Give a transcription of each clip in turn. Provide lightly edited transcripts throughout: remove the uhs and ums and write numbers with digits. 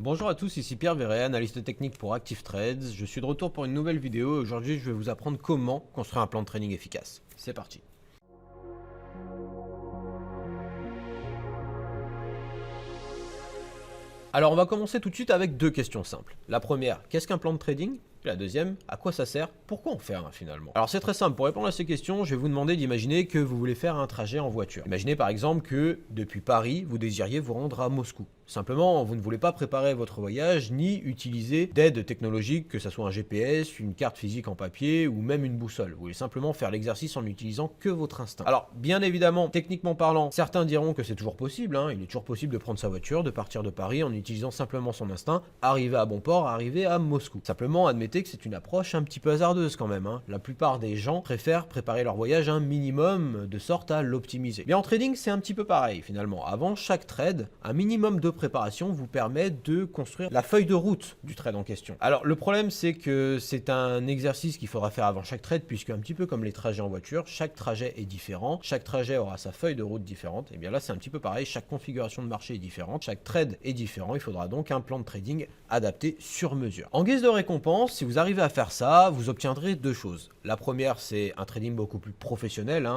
Bonjour à tous, ici Pierre Verret, analyste technique pour Active Trades. Je suis de retour pour une nouvelle vidéo. Aujourd'hui, je vais vous apprendre comment construire un plan de trading efficace. C'est parti. Alors, on va commencer tout de suite avec deux questions simples. La première, qu'est-ce qu'un plan de trading ? La deuxième, à quoi ça sert? Pourquoi en faire un finalement? Alors c'est très simple, pour répondre à ces questions, je vais vous demander d'imaginer que vous voulez faire un trajet en voiture. Imaginez par exemple que depuis Paris, vous désiriez vous rendre à Moscou. Simplement, vous ne voulez pas préparer votre voyage ni utiliser d'aide technologique, que ce soit un GPS, une carte physique en papier ou même une boussole. Vous voulez simplement faire l'exercice en n'utilisant que votre instinct. Alors, bien évidemment, techniquement parlant, certains diront que c'est toujours possible, il est toujours possible de prendre sa voiture, de partir de Paris en utilisant simplement son instinct, arriver à bon port, arriver à Moscou. Simplement, admettez que c'est une approche un petit peu hasardeuse quand même. La plupart des gens préfèrent préparer leur voyage un minimum de sorte à l'optimiser. Mais en trading, c'est un petit peu pareil finalement. Avant chaque trade, un minimum de préparation vous permet de construire la feuille de route du trade en question. Alors le problème, c'est que c'est un exercice qu'il faudra faire avant chaque trade, puisque un petit peu comme les trajets en voiture, chaque trajet est différent, chaque trajet aura sa feuille de route différente. Et bien là, c'est un petit peu pareil, chaque configuration de marché est différente, chaque trade est différent, il faudra donc un plan de trading adapté sur mesure. En guise de récompense, si vous arrivez à faire ça, vous obtiendrez deux choses. La première, c'est un trading beaucoup plus professionnel,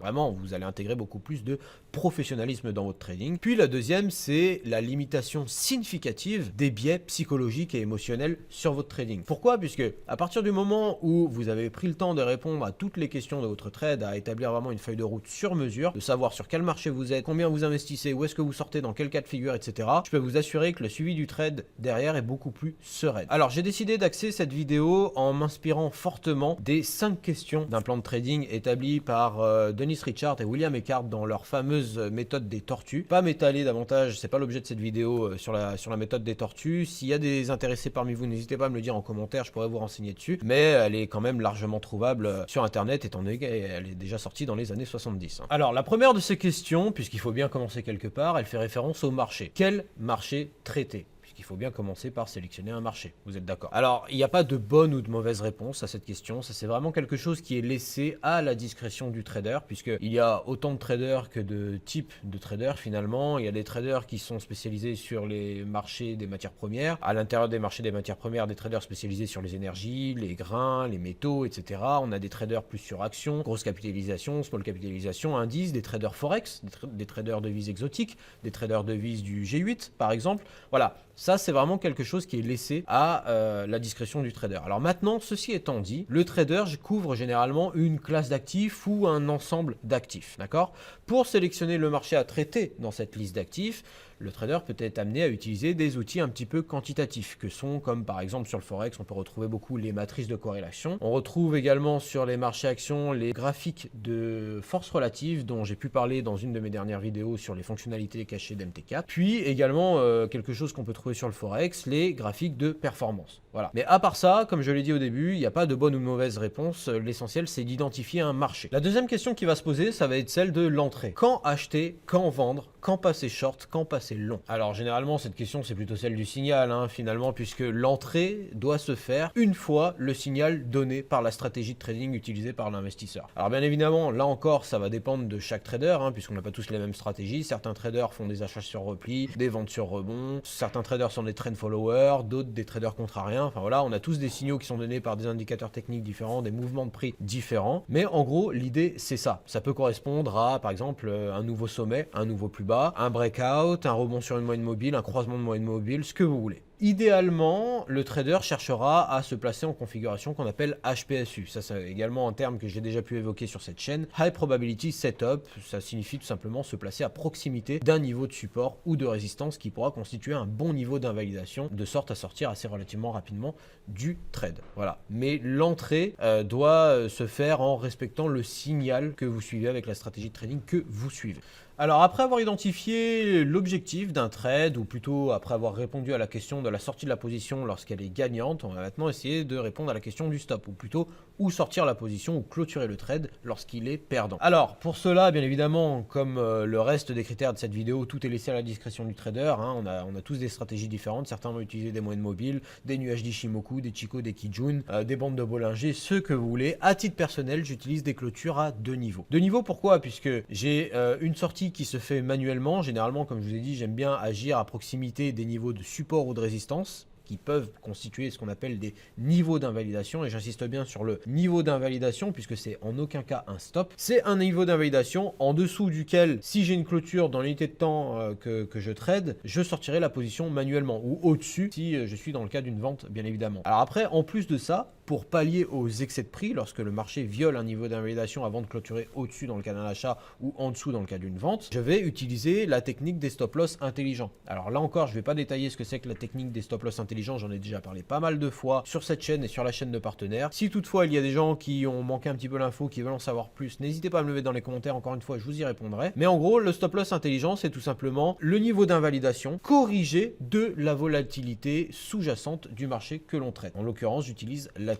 vraiment, vous allez intégrer beaucoup plus de professionnalisme dans votre trading. Puis la deuxième, c'est la limitation significative des biais psychologiques et émotionnels sur votre trading. Pourquoi? Puisque à partir du moment où vous avez pris le temps de répondre à toutes les questions de votre trade, à établir vraiment une feuille de route sur mesure, de savoir sur quel marché vous êtes, combien vous investissez, où est-ce que vous sortez, dans quel cas de figure, etc., je peux vous assurer que le suivi du trade derrière est beaucoup plus serein. Alors j'ai décidé d'axer cette vidéo en m'inspirant fortement des 5 questions d'un plan de trading établi par Dennis Richard et William Eckhardt dans leur fameuse méthode des tortues. Pas m'étaler davantage, c'est pas l'objet de cette vidéo sur la méthode des tortues. S'il y a des intéressés parmi vous, n'hésitez pas à me le dire en commentaire, je pourrais vous renseigner dessus. Mais elle est quand même largement trouvable sur internet, étant donné qu'elle est déjà sortie dans les années 70. Alors la première de ces questions, puisqu'il faut bien commencer quelque part, elle fait référence au marché. Quel marché traiter? Il faut bien commencer par sélectionner un marché, vous êtes d'accord? Alors, il n'y a pas de bonne ou de mauvaise réponse à cette question, ça c'est vraiment quelque chose qui est laissé à la discrétion du trader, puisqu'il y a autant de traders que de types de traders finalement. Il y a des traders qui sont spécialisés sur les marchés des matières premières, à l'intérieur des marchés des matières premières, des traders spécialisés sur les énergies, les grains, les métaux, etc. On a des traders plus sur actions, grosse capitalisation, small capitalisation, indices, des traders forex, des traders de devises exotiques, des traders de devises du G8 par exemple. Voilà. Ça, c'est vraiment quelque chose qui est laissé à la discrétion du trader. Alors maintenant, ceci étant dit, le trader couvre généralement une classe d'actifs ou un ensemble d'actifs, d'accord? Pour sélectionner le marché à traiter dans cette liste d'actifs, le trader peut être amené à utiliser des outils un petit peu quantitatifs, que sont comme par exemple sur le Forex, on peut retrouver beaucoup les matrices de corrélation. On retrouve également sur les marchés actions les graphiques de force relative dont j'ai pu parler dans une de mes dernières vidéos sur les fonctionnalités cachées d'MT4. Puis également quelque chose qu'on peut trouver sur le Forex, les graphiques de performance. Voilà. Mais à part ça, comme je l'ai dit au début, il n'y a pas de bonne ou de mauvaise réponse. L'essentiel, c'est d'identifier un marché. La deuxième question qui va se poser, ça va être celle de l'entrée. Quand acheter, quand vendre, quand passer short, quand passer long? Alors généralement, cette question, c'est plutôt celle du signal, finalement, puisque l'entrée doit se faire une fois le signal donné par la stratégie de trading utilisée par l'investisseur. Alors bien évidemment, là encore, ça va dépendre de chaque trader, puisqu'on n'a pas tous les mêmes stratégies. Certains traders font des achats sur repli, des ventes sur rebond. Certains traders sont des trend followers, d'autres des traders contrariens. Enfin voilà, on a tous des signaux qui sont donnés par des indicateurs techniques différents, des mouvements de prix différents. Mais en gros, l'idée, c'est ça. Ça peut correspondre à, par exemple, un nouveau sommet, un nouveau plus bas, un breakout, un rebond sur une moyenne mobile, un croisement de moyenne mobile, ce que vous voulez. Idéalement, le trader cherchera à se placer en configuration qu'on appelle HPSU. Ça, c'est également un terme que j'ai déjà pu évoquer sur cette chaîne. High Probability Setup, ça signifie tout simplement se placer à proximité d'un niveau de support ou de résistance qui pourra constituer un bon niveau d'invalidation, de sorte à sortir assez relativement rapidement du trade. Voilà. Mais l'entrée doit se faire en respectant le signal que vous suivez avec la stratégie de trading que vous suivez. Alors après avoir identifié l'objectif d'un trade, ou plutôt après avoir répondu à la question de la sortie de la position lorsqu'elle est gagnante, on va maintenant essayer de répondre à la question du stop, ou plutôt où sortir la position ou clôturer le trade lorsqu'il est perdant. Alors pour cela, bien évidemment, comme le reste des critères de cette vidéo, tout est laissé à la discrétion du trader. On a tous des stratégies différentes, certains vont utiliser des moyennes mobiles, des nuages d'Ishimoku, des Chikou, des Kijun, des bandes de Bollinger, ce que vous voulez. À titre personnel, j'utilise des clôtures à 2 niveaux. 2 niveaux pourquoi? Puisque j'ai une sortie qui se fait manuellement. Généralement, comme je vous ai dit, j'aime bien agir à proximité des niveaux de support ou de résistance résistances qui peuvent constituer ce qu'on appelle des niveaux d'invalidation, et j'insiste bien sur le niveau d'invalidation puisque c'est en aucun cas un stop. C'est un niveau d'invalidation en dessous duquel, si j'ai une clôture dans l'unité de temps que je trade, je sortirai la position manuellement, ou au-dessus si je suis dans le cas d'une vente bien évidemment. Alors après, en plus de ça, pour pallier aux excès de prix, lorsque le marché viole un niveau d'invalidation avant de clôturer au-dessus dans le cas d'un achat ou en dessous dans le cas d'une vente, je vais utiliser la technique des stop-loss intelligents. Alors là encore, je ne vais pas détailler ce que c'est que la technique des stop-loss intelligents, j'en ai déjà parlé pas mal de fois sur cette chaîne et sur la chaîne de partenaires. Si toutefois il y a des gens qui ont manqué un petit peu l'info, qui veulent en savoir plus, n'hésitez pas à me le mettre dans les commentaires, encore une fois, je vous y répondrai. Mais en gros, le stop-loss intelligent, c'est tout simplement le niveau d'invalidation corrigé de la volatilité sous-jacente du marché que l'on traite. En l'occurrence, j'utilise l'ATR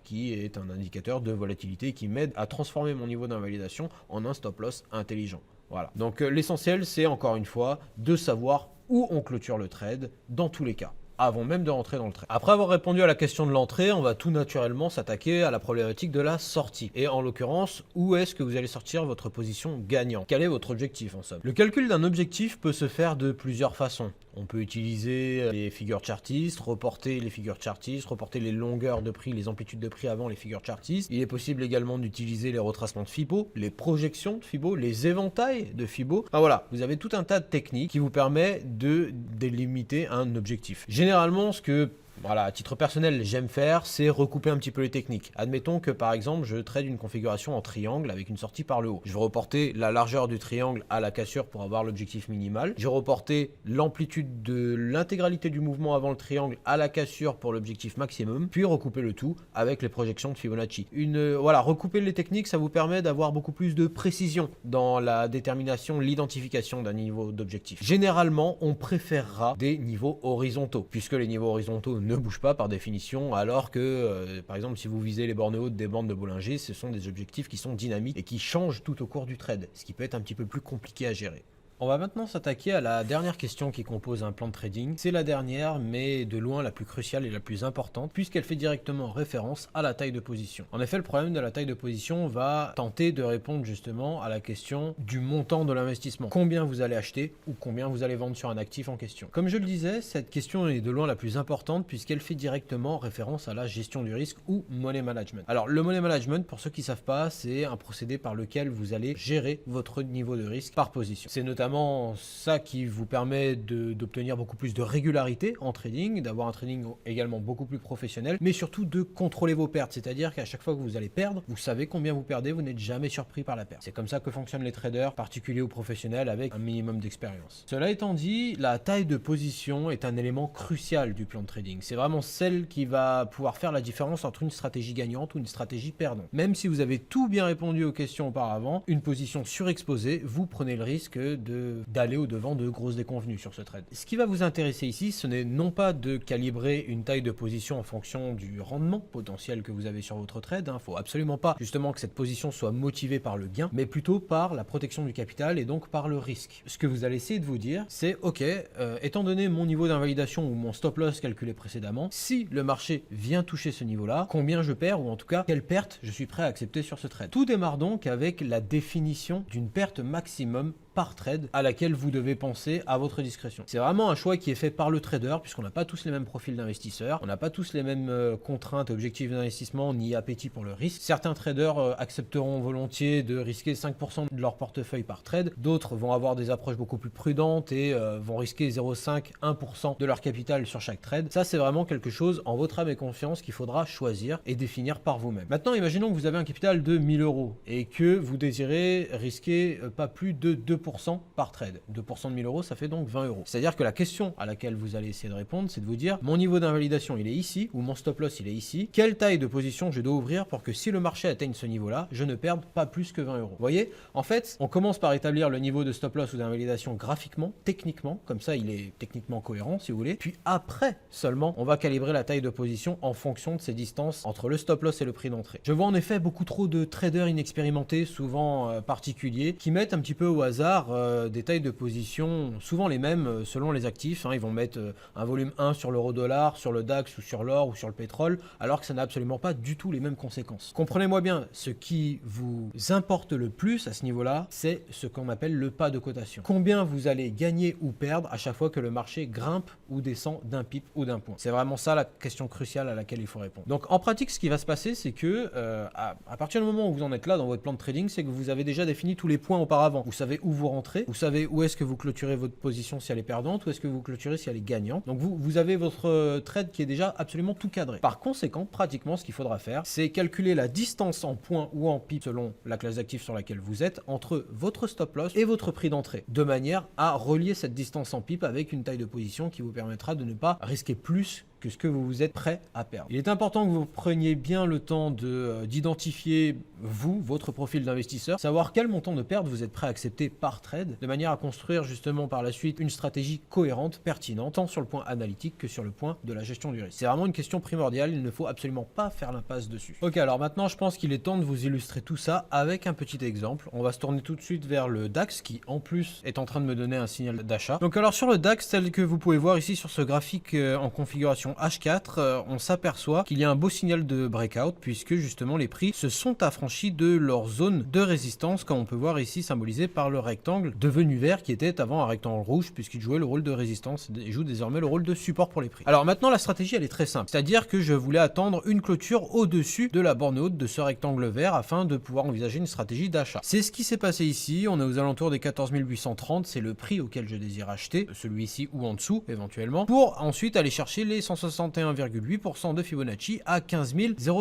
qui est un indicateur de volatilité qui m'aide à transformer mon niveau d'invalidation en un stop-loss intelligent. Voilà. Donc l'essentiel, c'est encore une fois de savoir où on clôture le trade dans tous les cas, avant même de rentrer dans le trade. Après avoir répondu à la question de l'entrée, on va tout naturellement s'attaquer à la problématique de la sortie. Et en l'occurrence, où est-ce que vous allez sortir votre position gagnante? Quel est votre objectif en somme? Le calcul d'un objectif peut se faire de plusieurs façons. On peut utiliser les figures chartistes, reporter les figures chartistes, reporter les longueurs de prix, les amplitudes de prix avant les figures chartistes. Il est possible également d'utiliser les retracements de Fibo, les projections de Fibo, les éventails de Fibo. Enfin voilà, vous avez tout un tas de techniques qui vous permettent de délimiter un objectif. Généralement, ce que à titre personnel, j'aime faire, c'est recouper un petit peu les techniques. Admettons que par exemple, je trade une configuration en triangle avec une sortie par le haut. Je vais reporter la largeur du triangle à la cassure pour avoir l'objectif minimal. Je vais reporter l'amplitude de l'intégralité du mouvement avant le triangle à la cassure pour l'objectif maximum, puis recouper le tout avec les projections de Fibonacci. Recouper les techniques, ça vous permet d'avoir beaucoup plus de précision dans la détermination, l'identification d'un niveau d'objectif. Généralement, on préférera des niveaux horizontaux, puisque les niveaux horizontaux ne bouge pas par définition, alors que par exemple si vous visez les bornes hautes des bandes de Bollinger, ce sont des objectifs qui sont dynamiques et qui changent tout au cours du trade, ce qui peut être un petit peu plus compliqué à gérer. On va maintenant s'attaquer à la dernière question qui compose un plan de trading. C'est la dernière, mais de loin la plus cruciale et la plus importante, puisqu'elle fait directement référence à la taille de position. En effet, le problème de la taille de position va tenter de répondre justement à la question du montant de l'investissement. Combien vous allez acheter ou combien vous allez vendre sur un actif en question. Comme je le disais, cette question est de loin la plus importante puisqu'elle fait directement référence à la gestion du risque ou money management. Alors le money management, pour ceux qui ne savent pas, c'est un procédé par lequel vous allez gérer votre niveau de risque par position. C'est notamment ça qui vous permet d'obtenir beaucoup plus de régularité en trading, d'avoir un trading également beaucoup plus professionnel, mais surtout de contrôler vos pertes, c'est-à-dire qu'à chaque fois que vous allez perdre, vous savez combien vous perdez, vous n'êtes jamais surpris par la perte. C'est comme ça que fonctionnent les traders, particuliers ou professionnels, avec un minimum d'expérience. Cela étant dit, la taille de position est un élément crucial du plan de trading. C'est vraiment celle qui va pouvoir faire la différence entre une stratégie gagnante ou une stratégie perdante. Même si vous avez tout bien répondu aux questions auparavant, une position surexposée, vous prenez le risque d'aller au-devant de grosses déconvenues sur ce trade. Ce qui va vous intéresser ici, ce n'est non pas de calibrer une taille de position en fonction du rendement potentiel que vous avez sur votre trade. Il ne faut absolument pas justement que cette position soit motivée par le gain, mais plutôt par la protection du capital et donc par le risque. Ce que vous allez essayer de vous dire, c'est ok, étant donné mon niveau d'invalidation ou mon stop loss calculé précédemment, si le marché vient toucher ce niveau-là, combien je perds ou en tout cas quelle perte je suis prêt à accepter sur ce trade. Tout démarre donc avec la définition d'une perte maximum par trade à laquelle vous devez penser à votre discrétion. C'est vraiment un choix qui est fait par le trader puisqu'on n'a pas tous les mêmes profils d'investisseurs, on n'a pas tous les mêmes contraintes et objectifs d'investissement ni appétit pour le risque. Certains traders accepteront volontiers de risquer 5% de leur portefeuille par trade, d'autres vont avoir des approches beaucoup plus prudentes et vont risquer 0,5-1% de leur capital sur chaque trade. Ça c'est vraiment quelque chose en votre âme et confiance qu'il faudra choisir et définir par vous-même. Maintenant imaginons que vous avez un capital de 1000 € et que vous désirez risquer pas plus de 2% par trade. 2% de 1000 €, ça fait donc 20 €. C'est-à-dire que la question à laquelle vous allez essayer de répondre, c'est de vous dire, mon niveau d'invalidation, il est ici, ou mon stop loss, il est ici. Quelle taille de position je dois ouvrir pour que si le marché atteigne ce niveau-là, je ne perde pas plus que 20 €. Vous voyez, en fait, on commence par établir le niveau de stop loss ou d'invalidation graphiquement, techniquement, comme ça il est techniquement cohérent si vous voulez. Puis après seulement, on va calibrer la taille de position en fonction de ces distances entre le stop loss et le prix d'entrée. Je vois en effet beaucoup trop de traders inexpérimentés, souvent particuliers, qui mettent un petit peu au hasard des tailles de position, souvent les mêmes selon les actifs. Ils vont mettre un volume 1 sur l'euro-dollar, sur le DAX ou sur l'or ou sur le pétrole, alors que ça n'a absolument pas du tout les mêmes conséquences. Comprenez-moi bien, ce qui vous importe le plus à ce niveau-là, c'est ce qu'on appelle le pas de cotation. Combien vous allez gagner ou perdre à chaque fois que le marché grimpe ou descend d'un pip ou d'un point. C'est vraiment ça la question cruciale à laquelle il faut répondre. Donc en pratique, ce qui va se passer, c'est que à partir du moment où vous en êtes là dans votre plan de trading, c'est que vous avez déjà défini tous les points auparavant. Vous savez où vous rentrez, vous savez où est-ce que vous clôturez votre position si elle est perdante, où est-ce que vous clôturez si elle est gagnante. Donc vous avez votre trade qui est déjà absolument tout cadré. Par conséquent, pratiquement, ce qu'il faudra faire, c'est calculer la distance en points ou en pip selon la classe d'actifs sur laquelle vous êtes entre votre stop loss et votre prix d'entrée, de manière à relier cette distance en pip avec une taille de position qui vous permettra de ne pas risquer plus que ce que vous êtes prêt à perdre. Il est important que vous preniez bien le temps d'identifier votre profil d'investisseur, savoir quel montant de perte vous êtes prêt à accepter par trade, de manière à construire justement par la suite une stratégie cohérente, pertinente, tant sur le point analytique que sur le point de la gestion du risque. C'est vraiment une question primordiale, il ne faut absolument pas faire l'impasse dessus. Ok, alors maintenant je pense qu'il est temps de vous illustrer tout ça avec un petit exemple. On va se tourner tout de suite vers le DAX qui en plus est en train de me donner un signal d'achat. Donc alors sur le DAX, tel que vous pouvez voir ici sur ce graphique en configuration H4, on s'aperçoit qu'il y a un beau signal de breakout puisque justement les prix se sont affranchis de leur zone de résistance, comme on peut voir ici symbolisé par le rectangle devenu vert qui était avant un rectangle rouge puisqu'il jouait le rôle de résistance et joue désormais le rôle de support pour les prix. Alors maintenant la stratégie elle est très simple, c'est-à-dire que je voulais attendre une clôture au-dessus de la borne haute de ce rectangle vert afin de pouvoir envisager une stratégie d'achat. C'est ce qui s'est passé ici, on est aux alentours des 14 830, c'est le prix auquel je désire acheter, celui-ci ou en dessous éventuellement, pour ensuite aller chercher les 161,8% de Fibonacci à 15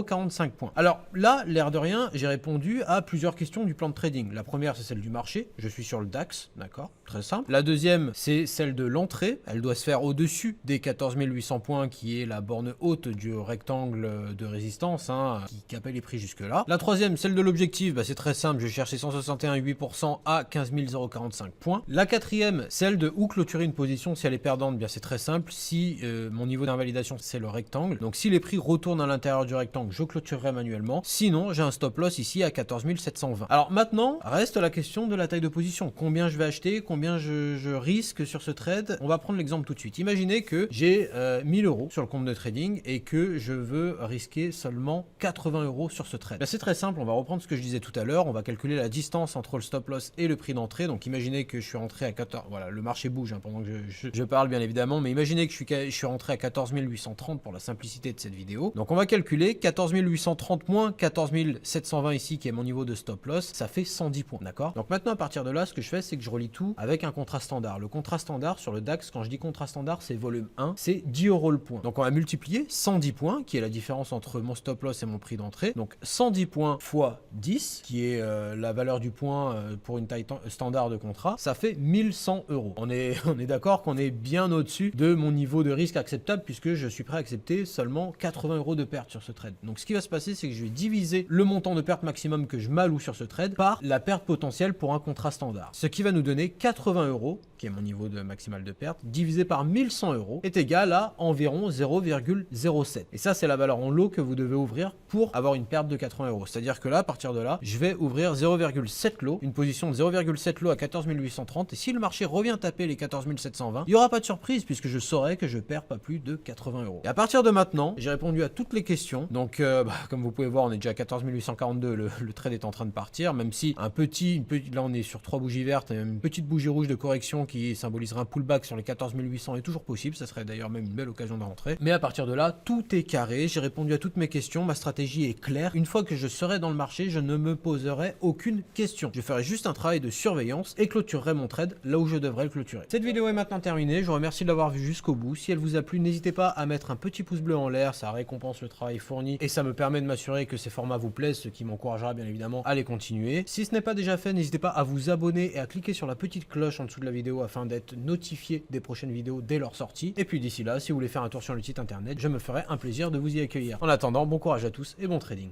045 points. Alors là, l'air de rien, j'ai répondu à plusieurs questions du plan de trading. La première, c'est celle du marché. Je suis sur le DAX, d'accord, très simple. La deuxième, c'est celle de l'entrée. Elle doit se faire au-dessus des 14 800 points, qui est la borne haute du rectangle de résistance, qui capait les prix jusque-là. La troisième, celle de l'objectif, c'est très simple. Je cherche 161,8% à 15 045 points. La quatrième, celle de où clôturer une position si elle est perdante, c'est très simple. Si mon niveau d'invalidation c'est le rectangle, donc si les prix retournent à l'intérieur du rectangle, je clôturerai manuellement. Sinon, j'ai un stop loss ici à 14 720. Alors maintenant, reste la question de la taille de position. Combien je vais acheter, combien je risque sur ce trade. On va prendre l'exemple tout de suite. Imaginez que j'ai 1000 € sur le compte de trading et que je veux risquer seulement 80 € sur ce trade. C'est très simple, on va reprendre ce que je disais tout à l'heure. On va calculer la distance entre le stop loss et le prix d'entrée. Donc imaginez que je suis rentré à 14... Voilà, le marché bouge pendant que je parle bien évidemment, mais imaginez que je suis rentré à 14 830 pour la simplicité de cette vidéo. Donc on va calculer 14 830 moins 14 720 ici qui est mon niveau de stop loss, ça fait 110 points, d'accord? Donc maintenant à partir de là, ce que je fais, c'est que je relie tout avec un contrat standard. Le contrat standard sur le DAX, quand je dis contrat standard, c'est volume 1, c'est 10 € le point. Donc on va multiplier 110 points, qui est la différence entre mon stop loss et mon prix d'entrée. Donc 110 points fois 10, qui est la valeur du point pour une taille standard de contrat, ça fait 1100 €. On est d'accord qu'on est bien au-dessus de mon niveau de risque acceptable puisque je suis prêt à accepter seulement 80 € de perte sur ce trade. Donc ce qui va se passer, c'est que je vais diviser le montant de perte maximum que je m'alloue sur ce trade par la perte potentielle pour un contrat standard. Ce qui va nous donner 80 €, qui est mon niveau de maximal de perte, divisé par 1100 € est égal à environ 0,07. Et ça, c'est la valeur en lot que vous devez ouvrir pour avoir une perte de 80 €. C'est-à-dire que là, à partir de là, je vais ouvrir 0,7 lots, une position de 0,7 lots à 14 830. Et si le marché revient taper les 14 720, il n'y aura pas de surprise puisque je saurai que je perds pas plus de 80 €. Et à partir de maintenant, j'ai répondu à toutes les questions. Donc, comme vous pouvez voir, on est déjà à 14 842. Le trade est en train de partir, même si là on est sur 3 bougies vertes et une petite bougie rouge de correction qui symbolisera un pullback sur les 14 800 est toujours possible. Ça serait d'ailleurs même une belle occasion de rentrer. Mais à partir de là, tout est carré. J'ai répondu à toutes mes questions. Ma stratégie est claire. Une fois que je serai dans le marché, je ne me poserai aucune question. Je ferai juste un travail de surveillance et clôturerai mon trade là où je devrais le clôturer. Cette vidéo est maintenant terminée. Je vous remercie de l'avoir vue jusqu'au bout. Si elle vous a plu, n'hésitez pas à mettre un petit pouce bleu en l'air. Ça récompense le travail fourni et ça me permet de m'assurer que ces formats vous plaisent, ce qui m'encouragera bien évidemment à les continuer. Si ce n'est pas déjà fait, n'hésitez pas à vous abonner et à cliquer sur la petite cloche en dessous de la vidéo afin d'être notifié des prochaines vidéos dès leur sortie. Et puis d'ici là, si vous voulez faire un tour sur le site internet, je me ferai un plaisir de vous y accueillir. En attendant, bon courage à tous et bon trading.